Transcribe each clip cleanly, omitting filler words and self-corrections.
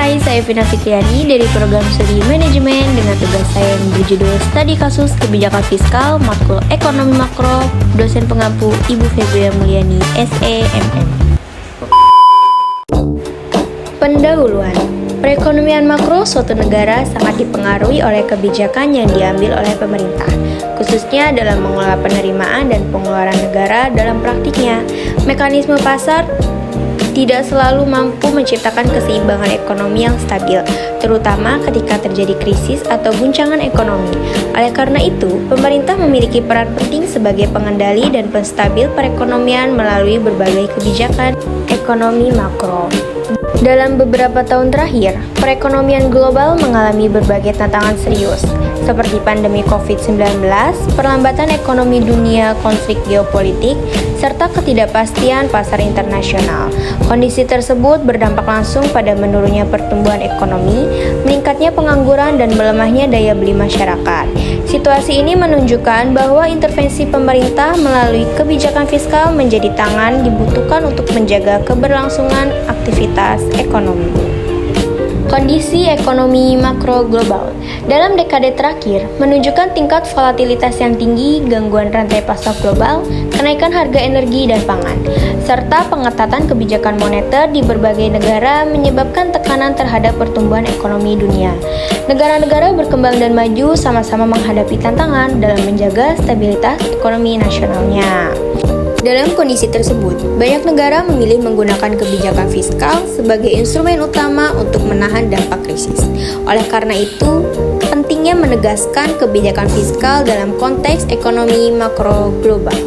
Hai, saya Vina Fitriani dari program studi manajemen dengan tugas saya yang berjudul Studi Kasus Kebijakan Fiskal Matkul Ekonomi Makro, dosen pengampu Ibu Febria Mulyani, SEMM. Pendahuluan. Perekonomian makro suatu negara sangat dipengaruhi oleh kebijakan yang diambil oleh pemerintah, khususnya dalam mengelola penerimaan dan pengeluaran negara dalam praktiknya. Mekanisme pasar tidak selalu mampu menciptakan keseimbangan ekonomi yang stabil, terutama ketika terjadi krisis atau guncangan ekonomi. Oleh karena itu, pemerintah memiliki peran penting sebagai pengendali dan penstabil perekonomian melalui berbagai kebijakan ekonomi makro. Dalam beberapa tahun terakhir, perekonomian global mengalami berbagai tantangan serius, seperti pandemi COVID-19, perlambatan ekonomi dunia, konflik geopolitik, serta ketidakpastian pasar internasional. Kondisi tersebut berdampak langsung pada menurunnya pertumbuhan ekonomi, meningkatnya pengangguran, dan melemahnya daya beli masyarakat. Situasi ini menunjukkan bahwa intervensi pemerintah melalui kebijakan fiskal menjadi tangan dibutuhkan untuk menjaga keberlangsungan aktivitas ekonomi. Kondisi ekonomi makro global dalam dekade terakhir menunjukkan tingkat volatilitas yang tinggi, gangguan rantai pasok global, kenaikan harga energi dan pangan, serta pengetatan kebijakan moneter di berbagai negara menyebabkan tekanan terhadap pertumbuhan ekonomi dunia. Negara-negara berkembang dan maju sama-sama menghadapi tantangan dalam menjaga stabilitas ekonomi nasionalnya. Dalam kondisi tersebut, banyak negara memilih menggunakan kebijakan fiskal sebagai instrumen utama untuk menahan dampak krisis. Oleh karena itu, pentingnya menegaskan kebijakan fiskal dalam konteks ekonomi makro global.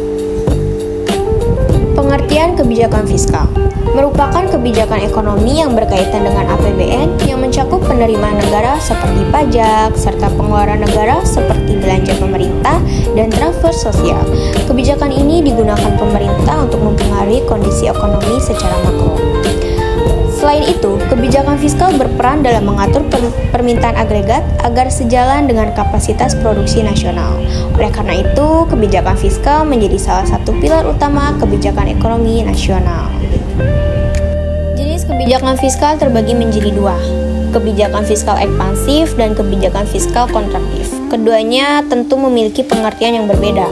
Pengertian kebijakan fiskal merupakan kebijakan ekonomi yang berkaitan dengan APBN yang mencakup penerimaan negara seperti pajak, serta pengeluaran negara seperti belanja pemerintah dan transfer sosial. Kebijakan ini digunakan pemerintah untuk mempengaruhi kondisi ekonomi secara makro. Selain itu, kebijakan fiskal berperan dalam mengatur permintaan agregat agar sejalan dengan kapasitas produksi nasional. Oleh karena itu, kebijakan fiskal menjadi salah satu pilar utama kebijakan ekonomi nasional. Jenis kebijakan fiskal terbagi menjadi dua, kebijakan fiskal ekspansif dan kebijakan fiskal kontraktif. Keduanya tentu memiliki pengertian yang berbeda.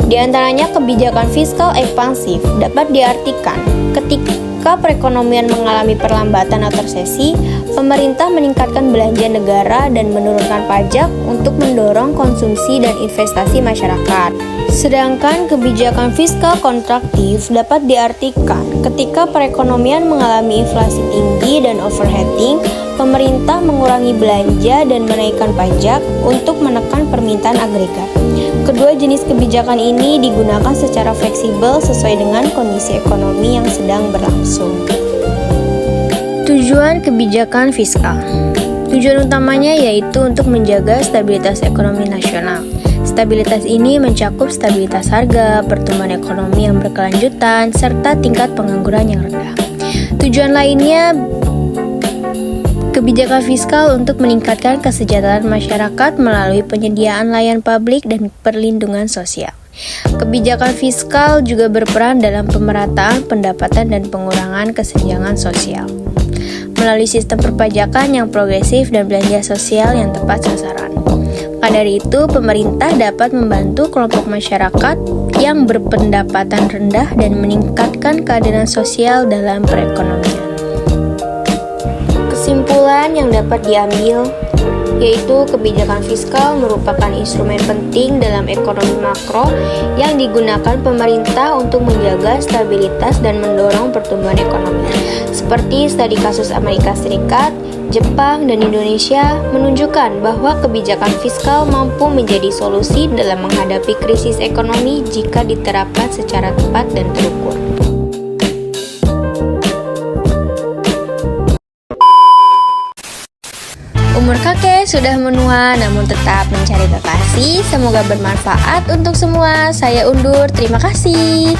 Di antaranya, kebijakan fiskal ekspansif dapat diartikan ketika perekonomian mengalami perlambatan atau resesi, pemerintah meningkatkan belanja negara dan menurunkan pajak untuk mendorong konsumsi dan investasi masyarakat. Sedangkan kebijakan fiskal kontraktif dapat diartikan ketika perekonomian mengalami inflasi tinggi dan overheating, pemerintah mengurangi belanja dan menaikkan pajak untuk menekan permintaan agregat. Kedua jenis kebijakan ini digunakan secara fleksibel sesuai dengan kondisi ekonomi yang sedang berlangsung. Tujuan kebijakan fiskal. Tujuan utamanya yaitu untuk menjaga stabilitas ekonomi nasional. Stabilitas ini mencakup stabilitas harga, pertumbuhan ekonomi yang berkelanjutan, serta tingkat pengangguran yang rendah. Tujuan lainnya kebijakan fiskal untuk meningkatkan kesejahteraan masyarakat melalui penyediaan layanan publik dan perlindungan sosial. Kebijakan fiskal juga berperan dalam pemerataan pendapatan dan pengurangan kesenjangan sosial melalui sistem perpajakan yang progresif dan belanja sosial yang tepat sasaran. Maka dari itu, pemerintah dapat membantu kelompok masyarakat yang berpendapatan rendah dan meningkatkan keadilan sosial dalam perekonomian. Kesimpulan yang dapat diambil yaitu kebijakan fiskal merupakan instrumen penting dalam ekonomi makro yang digunakan pemerintah untuk menjaga stabilitas dan mendorong pertumbuhan ekonomi. Seperti studi kasus Amerika Serikat, Jepang, dan Indonesia menunjukkan bahwa kebijakan fiskal mampu menjadi solusi dalam menghadapi krisis ekonomi jika diterapkan secara tepat dan terukur. Umur kakek sudah menua namun tetap mencari kekasih. Semoga bermanfaat untuk semua. Saya undur, terima kasih.